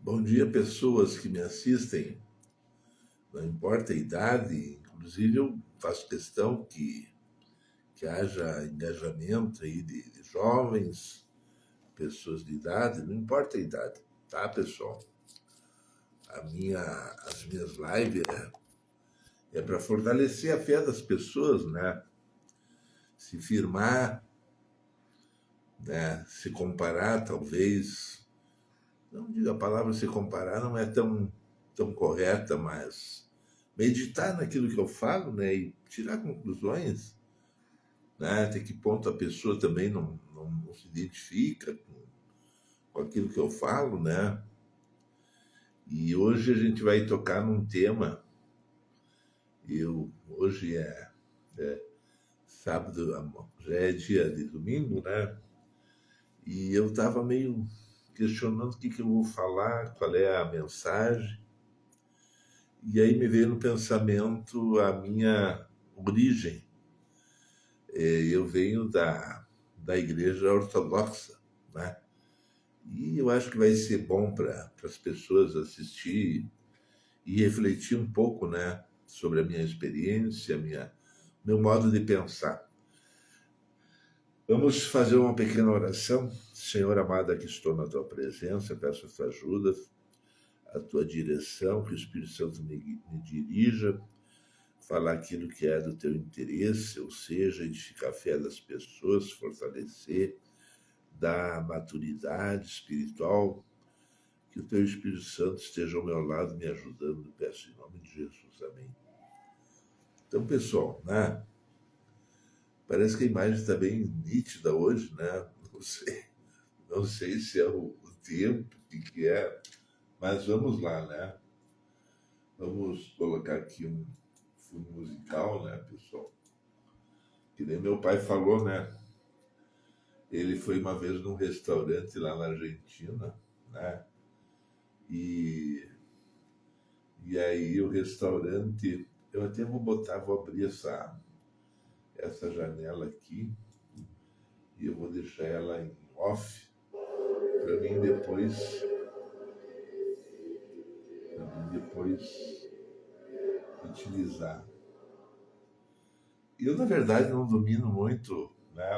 Bom dia, pessoas que me assistem, não importa a idade, inclusive eu faço questão que haja engajamento aí de jovens, pessoas de idade, não importa a idade, tá, pessoal? As minhas lives é para fortalecer a fé das pessoas, né? Se firmar, né? Se comparar, talvez. Não digo a palavra se comparar, não é tão correta, mas meditar naquilo que eu falo, né? E tirar conclusões, né? Até que ponto a pessoa também não se identifica com aquilo que eu falo, né? E hoje a gente vai tocar num tema. Hoje é sábado, já é dia de domingo, né? E eu estava meio questionando o que eu vou falar, qual é a mensagem. E aí me veio no pensamento a minha origem. Eu venho da igreja ortodoxa, né? E eu acho que vai ser bom para as pessoas assistir e refletir um pouco, né, sobre a minha experiência, meu modo de pensar. Vamos fazer uma pequena oração. Senhor amado, aqui estou na tua presença, peço a tua ajuda, a tua direção, que o Espírito Santo me dirija, falar aquilo que é do teu interesse, ou seja, edificar a fé das pessoas, fortalecer, dar maturidade espiritual, que o teu Espírito Santo esteja ao meu lado me ajudando, peço em nome de Jesus, amém. Então, pessoal, né? Parece que a imagem está bem nítida hoje, né? Não sei se é o tempo, o que é, mas vamos lá, né? Vamos colocar aqui um fundo musical, né, pessoal? Que nem meu pai falou, né? Ele foi uma vez num restaurante lá na Argentina, né? E aí o restaurante, eu até vou abrir essa janela aqui e eu vou deixar ela em off para mim depois utilizar. Eu, na verdade, não domino muito, né,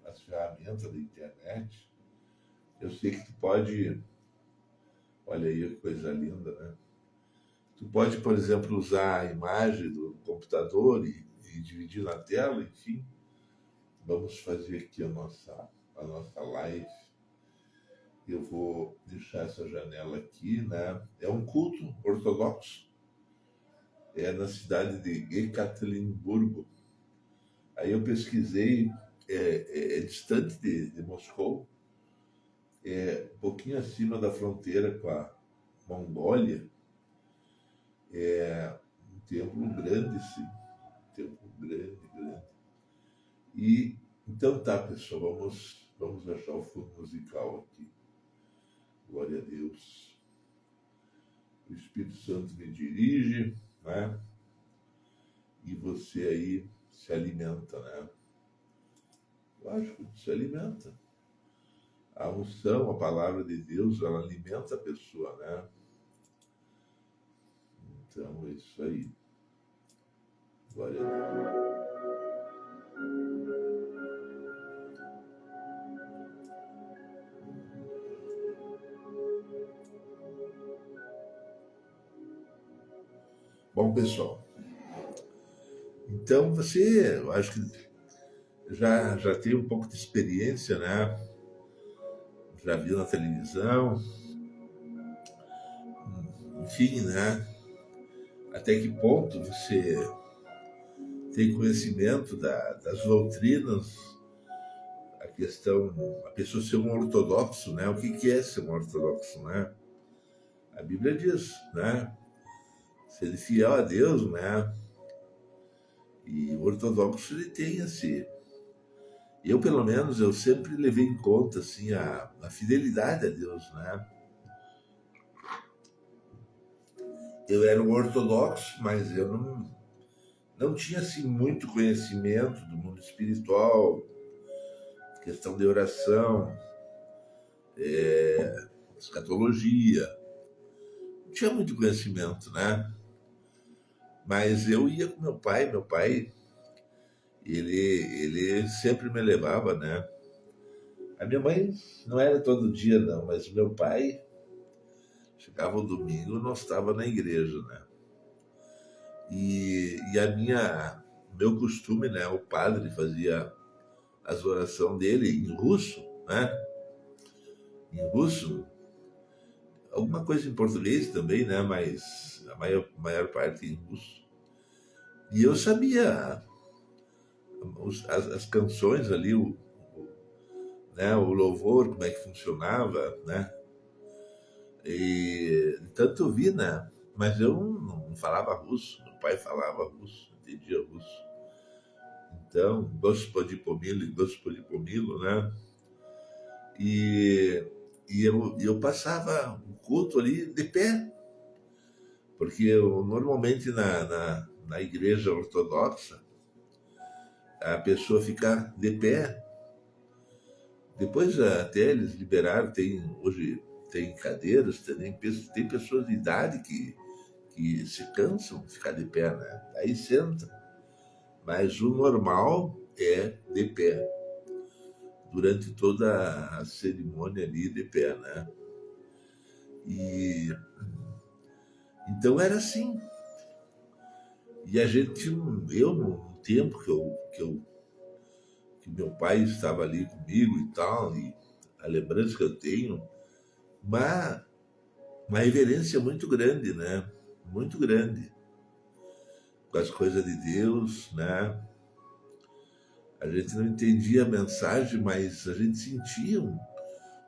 as ferramentas da internet. Eu sei que tu pode, olha aí que coisa linda, né? Tu pode, por exemplo, usar a imagem do computador e dividir na tela, enfim. Vamos fazer aqui a nossa live. Eu vou deixar essa janela aqui, né? É um culto ortodoxo. É na cidade de Ekaterimburgo. Aí eu pesquisei, é distante de Moscou, um pouquinho acima da fronteira com a Mongólia. É um templo grande, sim. Um templo grande, grande. E então tá, pessoal, vamos achar o fundo musical aqui. Glória a Deus. O Espírito Santo me dirige, né? E você aí se alimenta, né? Lógico, se alimenta. A unção, a palavra de Deus, ela alimenta a pessoa, né? Então, é isso aí. Glória a Deus. Bom, pessoal, então eu acho que já tem um pouco de experiência, né? Já viu na televisão, enfim, né? Até que ponto você tem conhecimento das doutrinas, a questão, a pessoa ser um ortodoxo, né? O que é ser um ortodoxo, né? A Bíblia diz, né? Ser fiel a Deus, né? E o ortodoxo, ele tem esse... Eu, pelo menos, eu sempre levei em conta, assim, a fidelidade a Deus, né? Eu era um ortodoxo, mas eu não tinha, assim, muito conhecimento do mundo espiritual, questão de oração, escatologia, tinha muito conhecimento, né? Mas eu ia com meu pai, ele sempre me levava, né? A minha mãe não era todo dia, não, mas o meu pai chegava o domingo, nós estava na igreja, né? E meu costume, né? O padre fazia as orações dele em russo, né? Em russo, alguma coisa em português também, né? Mas a maior parte em russo. E eu sabia as canções ali, né, o louvor, como é que funcionava, né? E tanto eu vi, né? Mas eu não falava russo, meu pai falava russo, entendia russo. Então, Gospodи pomilo, Gospodi pomilo, né? E, eu passava o culto ali de pé, porque normalmente na igreja ortodoxa a pessoa fica de pé. Depois até eles liberaram, hoje tem cadeiras, tem pessoas de idade que se cansam de ficar de pé, né? Aí senta. Mas o normal é de pé, durante toda a cerimônia ali de pé, né? E então era assim. E a gente, eu no tempo que meu pai estava ali comigo e tal, e a lembrança que eu tenho, uma, uma reverência muito grande, né? Muito grande com as coisas de Deus, né? A gente não entendia a mensagem, mas a gente sentia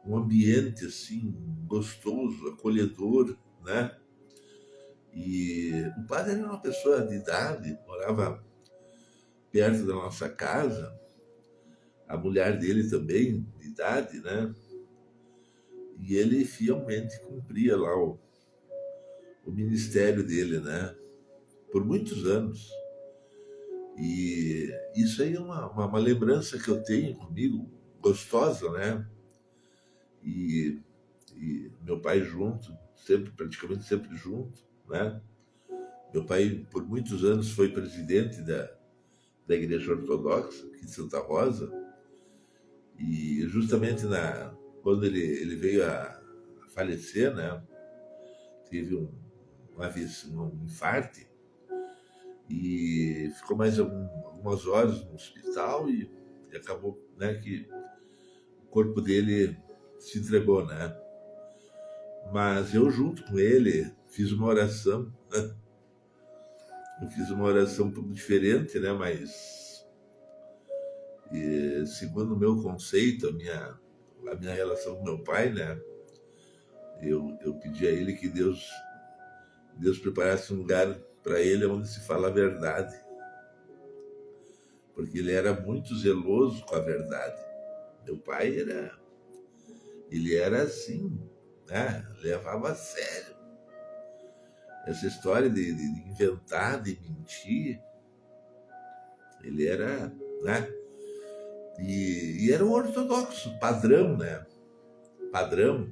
um ambiente assim gostoso, acolhedor, né? E o padre era uma pessoa de idade, morava perto da nossa casa, a mulher dele também, de idade, né? E ele fielmente cumpria lá o ministério dele, né? Por muitos anos. E isso aí é uma lembrança que eu tenho comigo, gostosa, né? E, e meu pai junto, sempre, praticamente sempre junto, né? Meu pai, por muitos anos, foi presidente da Igreja Ortodoxa aqui de Santa Rosa, e justamente quando ele veio a falecer, né? Teve um infarto, e ficou mais algumas horas no hospital e acabou, né, que o corpo dele se entregou, né? Mas eu junto com ele fiz uma oração, né? Eu fiz uma oração um pouco diferente, né? Mas segundo o meu conceito, a minha relação com meu pai, né? Eu pedi a ele que Deus preparasse um lugar para ele onde se fala a verdade, porque ele era muito zeloso com a verdade. Meu pai ele era assim, né? Levava a sério essa história de inventar, de mentir. Ele era, né? E era o ortodoxo, padrão, né? Padrão.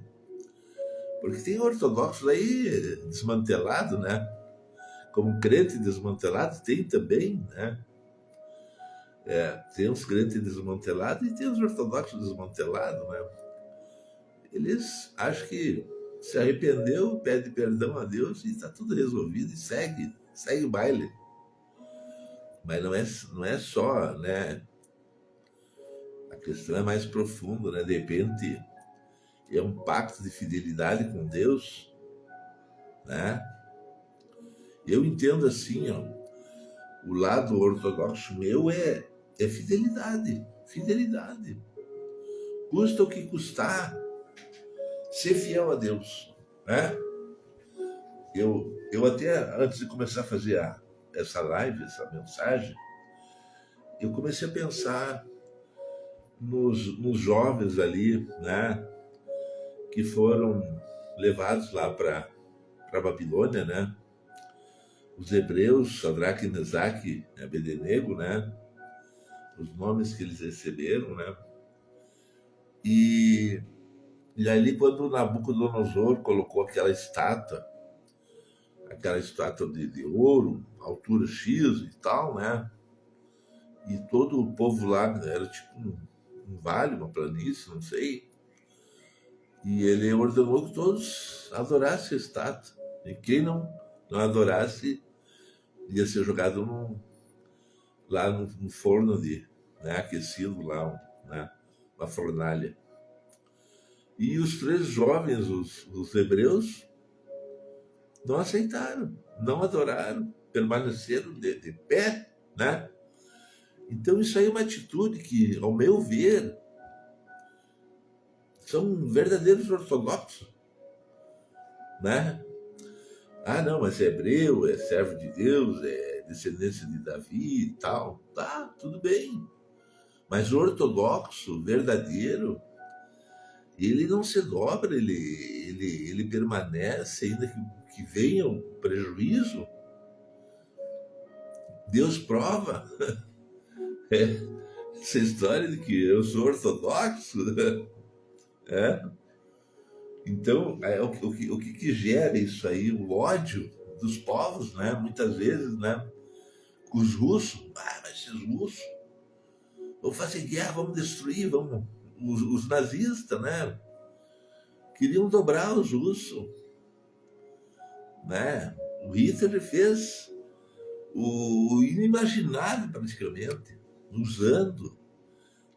Porque tem ortodoxos aí desmantelado, né? Como crente desmantelado, tem também, né? Tem os crentes desmantelados e tem os ortodoxos desmantelados, né? Eles acham que se arrependeu, pede perdão a Deus e está tudo resolvido e segue o baile. Mas não é só, né? A questão é mais profunda, né? De repente é um pacto de fidelidade com Deus, né? Eu entendo assim, ó, o lado ortodoxo meu é fidelidade, fidelidade. Custa o que custar, ser fiel a Deus, né? Eu até, antes de começar a fazer essa live, essa mensagem, eu comecei a pensar nos jovens ali, né? Que foram levados lá para a Babilônia, né? Os hebreus, Sadraque, Mesaque e Abednego, né? Os nomes que eles receberam, né? E ali quando Nabucodonosor colocou aquela estátua aquela estátua de ouro, altura X e tal, né? E todo o povo lá era tipo um vale, uma planície, não sei. E ele ordenou que todos adorassem a estátua. E quem não adorasse ia ser jogado lá no forno né, aquecido lá, né, uma fornalha. E os três jovens, os hebreus, não aceitaram, não adoraram, permaneceram de pé, né? Então isso aí é uma atitude que, ao meu ver, são verdadeiros ortodoxos, né? Ah, não, mas é hebreu, é servo de Deus, é descendência de Davi e tal. Tá, tudo bem. Mas o ortodoxo, verdadeiro, ele não se dobra, ele permanece, ainda que venha um prejuízo. Deus prova. É, essa história de que eu sou ortodoxo, é. Então, o que gera isso aí? O ódio dos povos, né? Muitas vezes, né? Os russos, mas esses russos, vamos fazer guerra, vamos destruir, vamos. Os nazistas, né? Queriam dobrar os russos, né? O Hitler fez o inimaginável praticamente, usando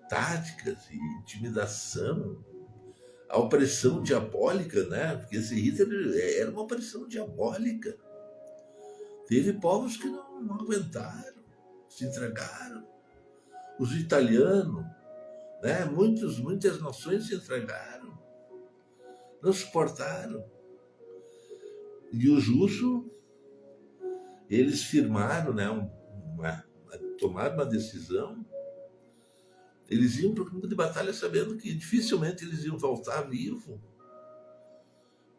táticas e intimidação, a opressão diabólica, né? Porque esse Hitler era uma opressão diabólica. Teve povos que não aguentaram, se entregaram. Os italianos, né? Muitas nações se entregaram, não suportaram. E os russos, eles firmaram, né? Tomaram uma decisão. Eles iam para o campo de batalha sabendo que dificilmente eles iam voltar vivos.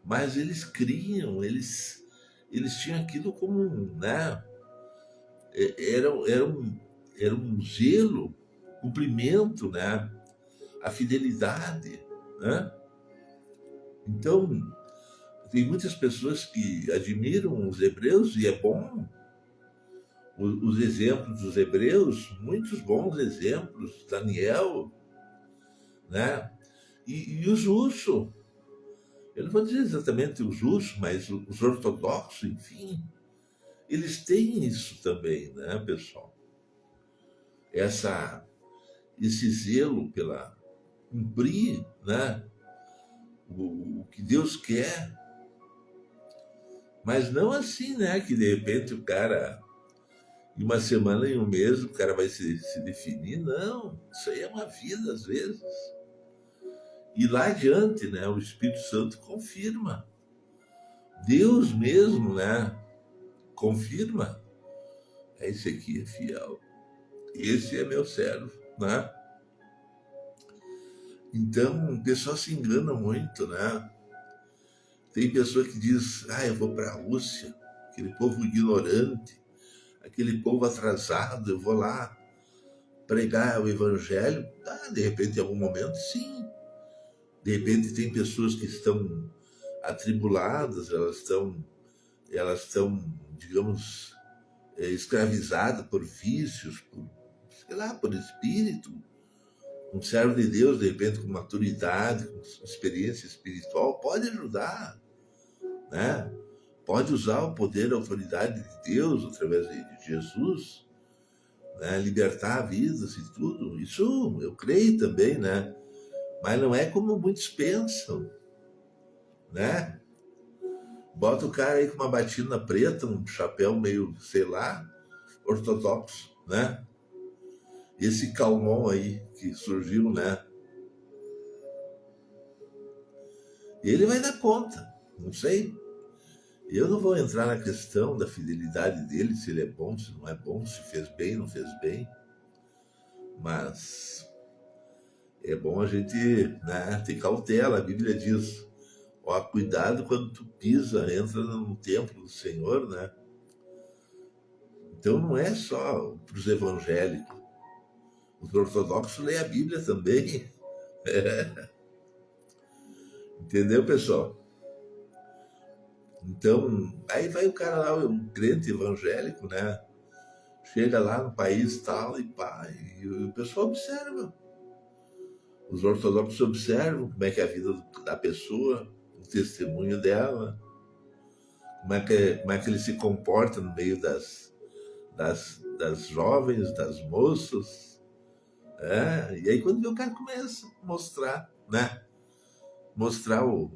Mas eles criam, eles tinham aquilo como, né? Era um zelo, cumprimento, né? A fidelidade, né? Então, tem muitas pessoas que admiram os hebreus e é bom os exemplos dos hebreus, muitos bons exemplos, Daniel, né? E os russos, eu não vou dizer exatamente os russos, mas os ortodoxos, enfim, eles têm isso também, né, pessoal? Essa, esse zelo pela cumprir, né, o que Deus quer, mas não assim, né, que de repente o cara, em uma semana, em um mês, o cara vai se definir. Não, isso aí é uma vida às vezes. E lá adiante, né, o Espírito Santo confirma. Deus mesmo, né, confirma. Esse aqui é fiel. Esse é meu servo, né? Então, o pessoal se engana muito, né? Tem pessoa que diz, eu vou para a Rússia, aquele povo ignorante, aquele povo atrasado, eu vou lá pregar o evangelho. De repente, em algum momento, sim. De repente, tem pessoas que estão atribuladas, elas estão, digamos, escravizadas por vícios, sei lá, por espírito. Um servo de Deus, de repente, com maturidade, com experiência espiritual, pode ajudar, né? Pode usar o poder e a autoridade de Deus através de Jesus, né? Libertar vidas e tudo. Isso eu creio também, né? Mas não é como muitos pensam, né? Bota o cara aí com uma batina preta, um chapéu meio, sei lá, ortodoxo, né? Esse Calmon aí que surgiu, né? Ele vai dar conta, não sei. Eu não vou entrar na questão da fidelidade dele, se ele é bom, se não é bom, se fez bem, não fez bem. Mas é bom a gente, né, ter cautela. A Bíblia diz, ó, cuidado quando tu pisa, entra no templo do Senhor, né? Então não é só para os evangélicos. Os ortodoxos leem a Bíblia também. Entendeu, pessoal? Então, aí vai o cara lá, o crente evangélico, né? Chega lá no país tal, e pá, e o pessoal observa. Os ortodoxos observam como é que é a vida da pessoa, o testemunho dela, como é que ele se comporta no meio das jovens, das moças. E aí quando vê o cara começa a mostrar, né? Mostrar o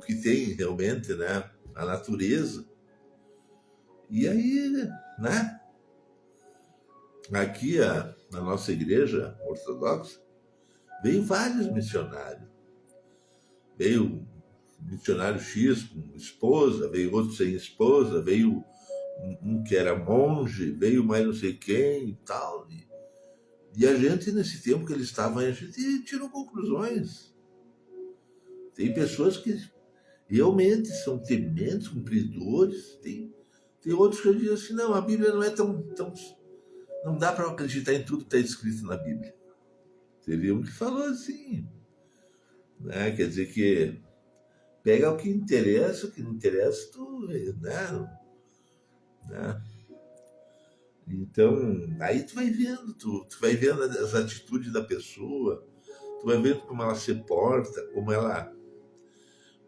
que tem realmente, né? A natureza. E aí, né? Aqui na nossa igreja ortodoxa, veio vários missionários. Veio um missionário X com esposa, veio outro sem esposa, veio um que era monge, veio mais não sei quem e tal. E a gente, nesse tempo que eles estavam aí, a gente tirou conclusões. Tem pessoas que realmente são tementes, cumpridores. Tem outros que dizem assim, não, a Bíblia não é tão não dá para acreditar em tudo que está escrito na Bíblia. Teve um que falou assim, né? Quer dizer que pega o que interessa, o que não interessa, tu, né? Então, aí tu vai vendo as atitudes da pessoa, tu vai vendo como ela se porta,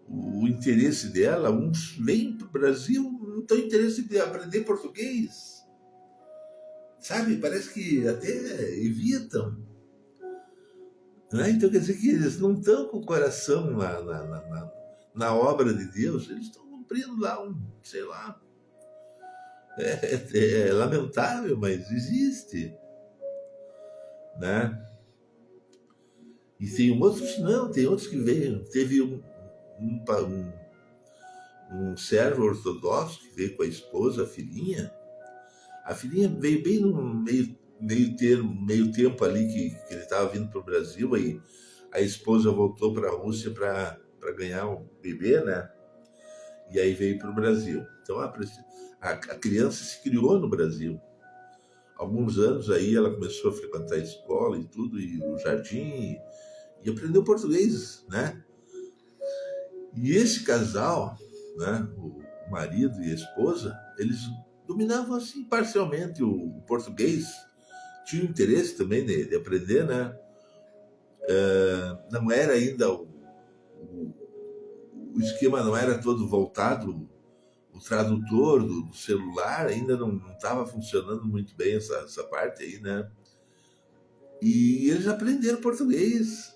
o interesse dela, uns vêm para o Brasil, não tem interesse de aprender português, sabe? Parece que até evitam, né? Então quer dizer que eles não estão com o coração na obra de Deus, eles estão cumprindo lá sei lá, é lamentável, mas existe, né? E tem outros não, tem outros que veio. Teve um, um servo ortodoxo que veio com a esposa, a filhinha. A filhinha veio bem no meio tempo ali que ele estava vindo para o Brasil, aí a esposa voltou para a Rússia para ganhar um bebê, né? E aí veio para o Brasil. Então a criança se criou no Brasil. Alguns anos aí ela começou a frequentar a escola e tudo, e o jardim, e aprendeu português, né? E esse casal, né, o marido e a esposa, eles dominavam assim parcialmente o português, tinham interesse também de aprender, né? Não era ainda o esquema não era todo voltado, o tradutor do celular ainda não estava funcionando muito bem essa parte aí, né? E eles aprenderam português.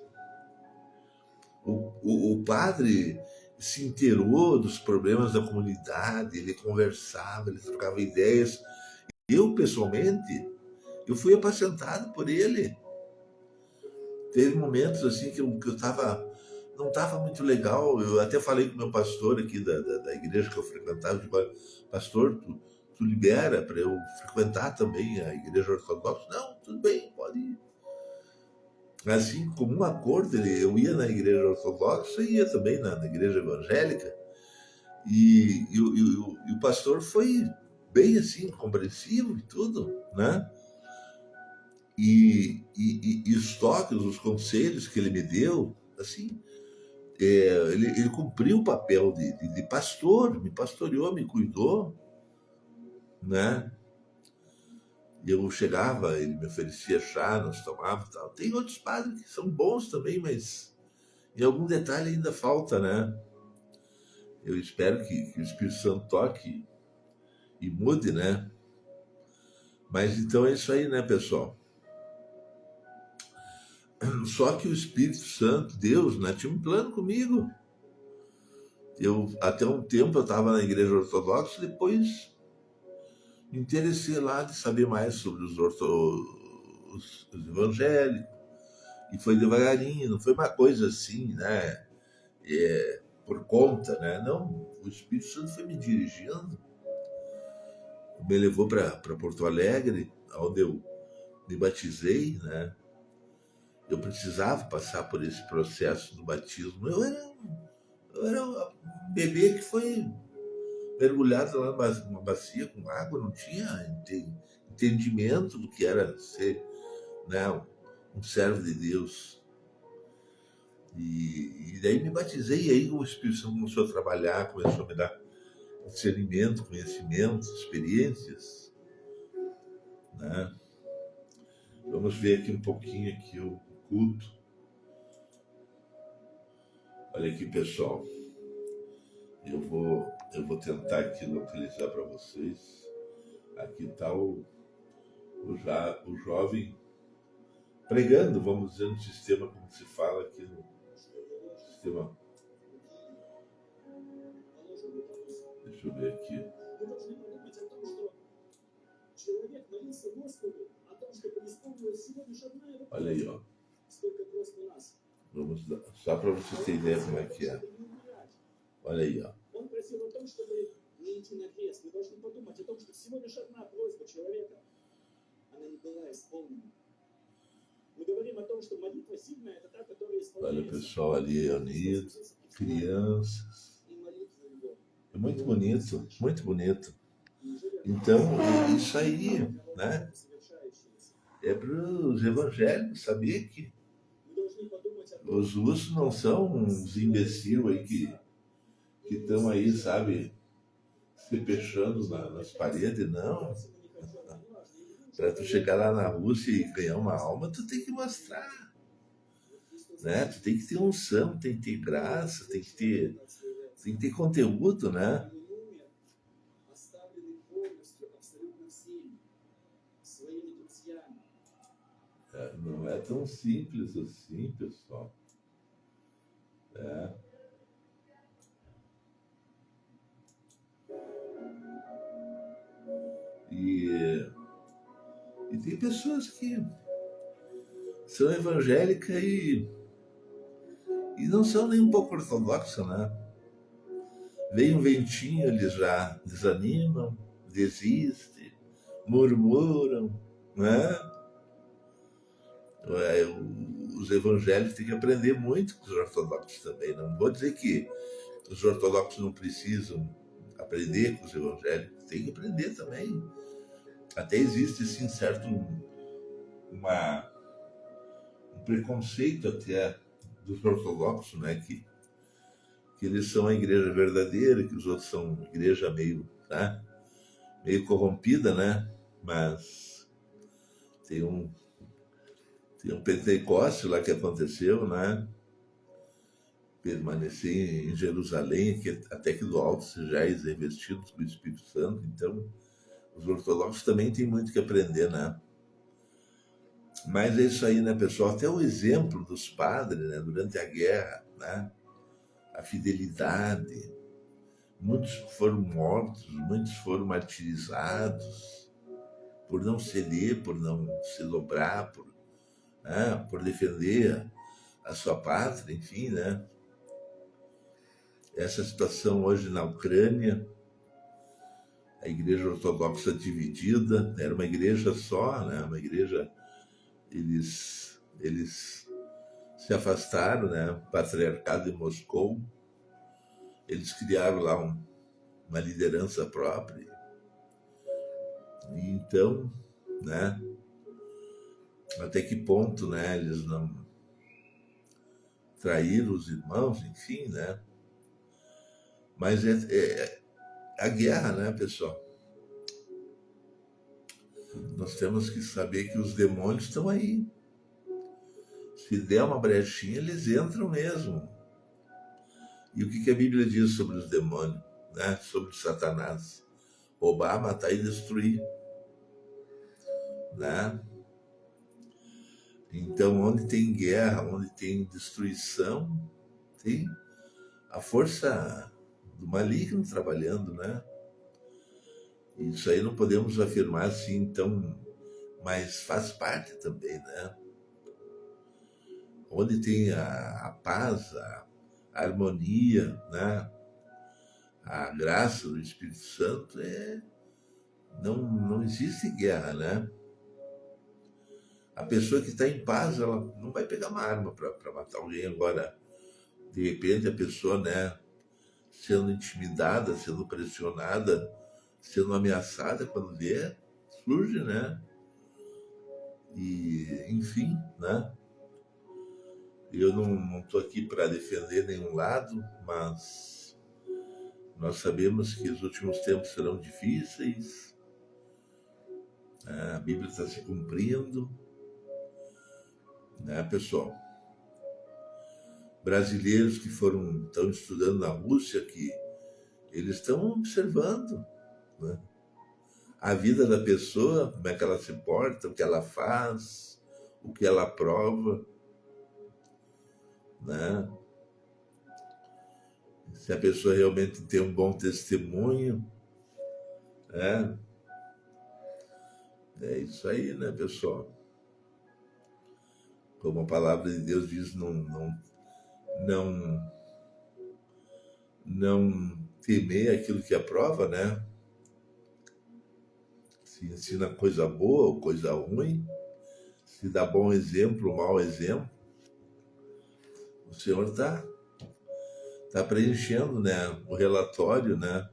O padre se inteirou dos problemas da comunidade, ele conversava, ele trocava ideias. Eu, pessoalmente, eu fui apacentado por ele. Teve momentos assim que eu tava, não estava muito legal. Eu até falei com o meu pastor aqui da igreja que eu frequentava, de pastor, tu libera para eu frequentar também a igreja ortodoxa? Não, tudo bem, pode ir. Assim, como um acordo, eu ia na igreja ortodoxa e ia também na igreja evangélica. E o pastor foi bem assim, compreensivo e tudo, né? E os toques, os conselhos que ele me deu, assim, ele cumpriu o papel de pastor, me pastoreou, me cuidou, né? Eu chegava, ele me oferecia chá, nós tomávamos e tal. Tem outros padres que são bons também, mas em algum detalhe ainda falta, né? Eu espero que o Espírito Santo toque e mude, né? Mas então é isso aí, né, pessoal? Só que o Espírito Santo, Deus, né, tinha um plano comigo. Até um tempo eu estava na igreja ortodoxa, depois me interessei lá de saber mais sobre os evangélicos. E foi devagarinho, não foi uma coisa assim, né? Por conta, né? Não, o Espírito Santo foi me dirigindo, me levou para Porto Alegre, onde eu me batizei, né? Eu precisava passar por esse processo do batismo. Eu era um bebê que foi mergulhado lá numa bacia com água, não tinha entendimento do que era ser, né, um servo de Deus. E daí me batizei, e aí o Espírito Santo começou a trabalhar, começou a me dar discernimento, conhecimento, experiências, né? Vamos ver aqui um pouquinho aqui o culto. Olha aqui, pessoal. Eu vou tentar aqui localizar para vocês. Aqui está o jovem pregando, vamos dizer, no sistema, como se fala aqui no sistema. Deixa eu ver aqui. Olha aí, ó. Vamos dar, só para você ter ideia como é que é. Olha aí, ó. Olha o pessoal ali unido, crianças. É muito bonito, muito bonito. Então, isso aí, né? É para os evangélicos saber que os russos não são uns imbecil aí que estão aí, sabe, se fechando nas paredes, não. Para tu chegar lá na Rússia e ganhar uma alma, tu tem que mostrar, né? Tu tem que ter unção, tem que ter graça, tem que ter conteúdo, né? Não é tão simples assim, pessoal. E tem pessoas que são evangélicas e não são nem um pouco ortodoxas, né? Vem um ventinho, eles já desanimam, desistem, murmuram, né? Os evangélicos têm que aprender muito com os ortodoxos também. Não vou dizer que os ortodoxos não precisam aprender com os evangélicos, tem que aprender também. Até existe, sim, certo um preconceito até dos ortodoxos, né? Que eles são a igreja verdadeira, que os outros são igreja meio, tá? Meio corrompida, né? Mas tem um Pentecoste lá que aconteceu, né? Permanecer em Jerusalém, até que do alto sejais revestidos com o Espírito Santo. Então, os ortodoxos também têm muito que aprender, né? Mas é isso aí, né, pessoal? Até o exemplo dos padres, né, durante a guerra, né? A fidelidade. Muitos foram mortos, muitos foram martirizados por não ceder, por não se dobrar, por defender a sua pátria, enfim, né? Essa situação hoje na Ucrânia, a igreja ortodoxa dividida, era uma igreja só, né? Uma igreja, eles se afastaram, né? O patriarcado de Moscou, eles criaram lá uma liderança própria. E então, né? Até que ponto, né? Eles não traíram os irmãos, enfim, né? Mas é a guerra, né, pessoal? Nós temos que saber que os demônios estão aí. Se der uma brechinha, eles entram mesmo. E o que a Bíblia diz sobre os demônios, né? Sobre Satanás? Roubar, matar e destruir, né? Então, onde tem guerra, onde tem destruição, tem a força do maligno trabalhando, né? Isso aí não podemos afirmar assim, então, mas faz parte também, né? Onde tem a paz, a harmonia, né? A graça do Espírito Santo, não existe guerra, né? A pessoa que está em paz, ela não vai pegar uma arma para matar alguém. Agora, de repente, a pessoa, né, sendo intimidada, sendo pressionada, sendo ameaçada, quando vê, surge, né? E, enfim, né? Eu não estou aqui para defender nenhum lado, mas Nós sabemos que os últimos tempos serão difíceis, a Bíblia está se cumprindo, né, pessoal? Brasileiros que estão estudando na Rússia, que eles estão observando, né, a vida da pessoa, como é que ela se porta, o que ela faz, o que ela prova, né? Se a pessoa realmente tem um bom testemunho, né? É isso aí, né, pessoal? Como a palavra de Deus diz, não, não temer aquilo que aprova, né? Se ensina coisa boa ou coisa ruim, se dá bom exemplo ou mau exemplo, o Senhor tá preenchendo, né, o relatório, né?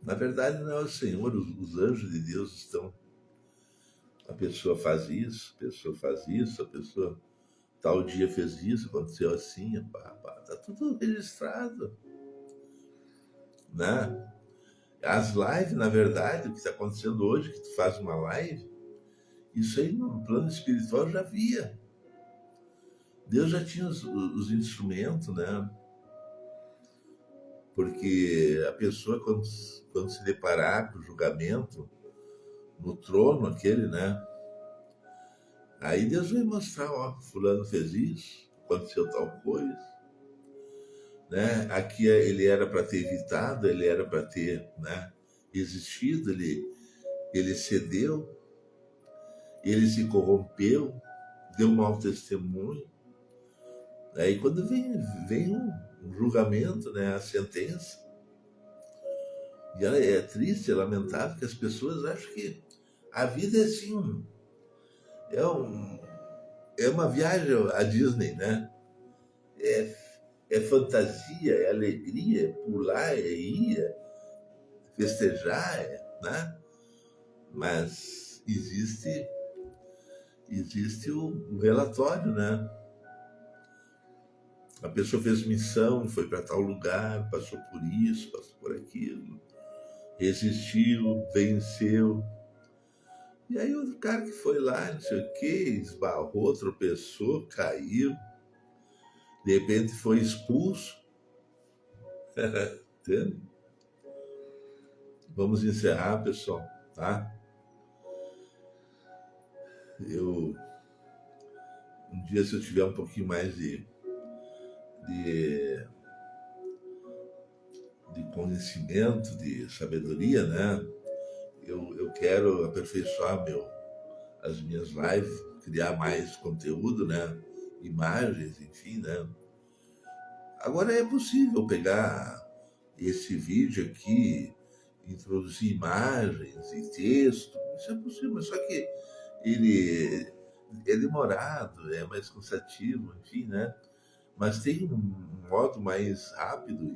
Na verdade, não é o Senhor, os anjos de Deus estão. A pessoa faz isso, a pessoa faz isso, a pessoa tal dia fez isso, aconteceu assim, tá tudo registrado, né? As lives, na verdade, o que está acontecendo hoje, que tu faz uma live, isso aí no plano espiritual já via. Deus já tinha os instrumentos, né? Porque a pessoa, quando se deparar com o julgamento, no trono aquele, né? Aí Deus vai mostrar, ó, fulano fez isso, aconteceu tal coisa, né? Aqui ele era para ter evitado, ele era para ter, né, resistido, ele cedeu, ele se corrompeu, deu mau testemunho. Aí quando vem um julgamento, né, a sentença, e ela é triste, é lamentável que as pessoas acham que a vida é assim, é, é uma viagem à Disney, né? É fantasia, é alegria, é pular, é ir, é festejar, né? Mas existe o relatório, né? A pessoa fez missão, foi para tal lugar, passou por isso, passou por aquilo, resistiu, venceu. E aí o cara que foi lá, não sei o que, esbarrou, tropeçou, caiu, de repente foi expulso. Entende? Vamos encerrar, pessoal, tá? Um dia, se eu tiver um pouquinho mais de, de conhecimento, de sabedoria, né? Eu quero aperfeiçoar as minhas lives, criar mais conteúdo, né? Imagens, enfim, né? Agora é possível pegar esse vídeo aqui, introduzir imagens e texto, isso é possível, só que ele é demorado, é mais cansativo, enfim, né? Mas tem um modo mais rápido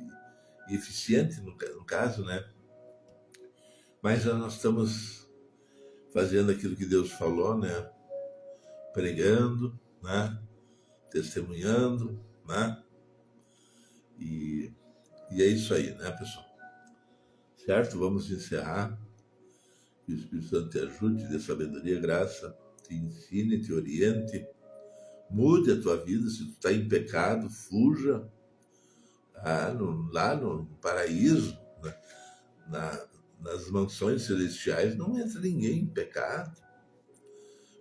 e eficiente no caso, né? Mas nós estamos fazendo aquilo que Deus falou, né? Pregando, né? Testemunhando, né? E, e é isso aí, né, pessoal? Certo? Vamos encerrar. Que o Espírito Santo te ajude, te dê sabedoria, graça, te ensine, te oriente. Mude a tua vida. Se tu está em pecado, fuja lá no paraíso, né? Nas mansões celestiais, não entra ninguém em pecado.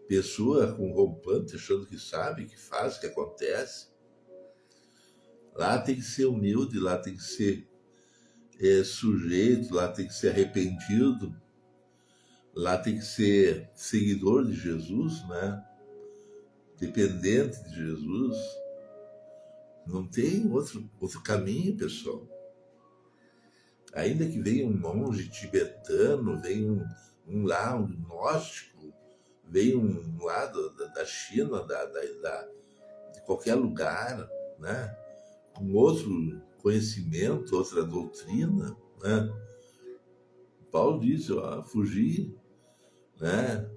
Pessoa com roupante, achando que sabe, que faz, que acontece. Lá tem que ser humilde, lá tem que ser sujeito, lá tem que ser arrependido, lá tem que ser seguidor de Jesus, né? Dependente de Jesus. Não tem outro caminho, pessoal. Ainda que venha um monge tibetano, venha um lá, um gnóstico, venha um lá da China, de qualquer lugar, né? Com outro conhecimento, outra doutrina, né? Paulo disse, ó, fugir, né?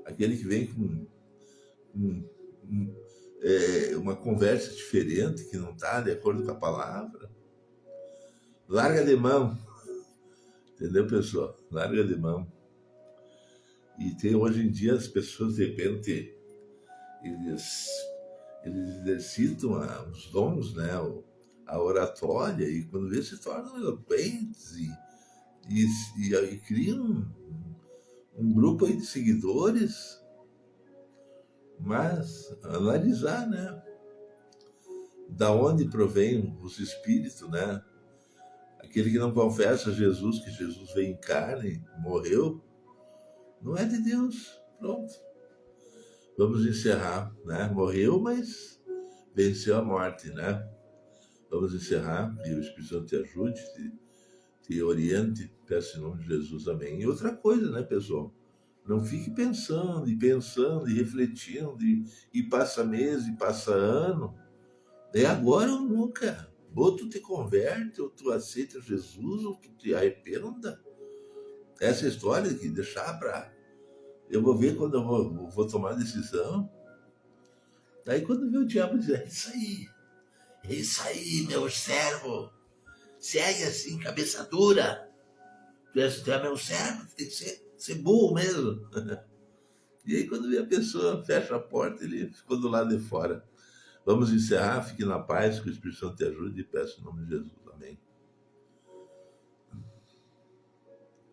Aquele que vem com uma conversa diferente, que não está de acordo com a palavra, Larga de mão, entendeu, pessoal? Larga de mão. E tem hoje em dia as pessoas, de repente, eles, eles exercitam os dons, né? A oratória, e quando vê se tornam eloquentes e criam um grupo aí de seguidores, mas analisar, né? Da onde provém os espíritos, né? Aquele que não confessa Jesus, que Jesus veio em carne, morreu, não é de Deus. Pronto. Vamos encerrar, né? Morreu, mas venceu a morte, né? Vamos encerrar, que o Espírito Santo te ajude, te oriente, peço em nome de Jesus, amém. E outra coisa, né, pessoal? Não fique pensando, e refletindo, e passa mês, e passa ano. É agora ou nunca. Ou tu te converte, ou tu aceita Jesus, ou tu te arrependa. Essa história que deixar para. Eu vou ver quando eu vou tomar a decisão. Daí quando vê o diabo diz, é isso aí, meu servo. Segue assim, cabeça dura. Tu é meu servo, tu tem que ser burro mesmo. E aí quando vê a pessoa, fecha a porta, ele ficou do lado de fora. Vamos encerrar, fique na paz, que o Espírito Santo te ajude e peço em nome de Jesus. Amém.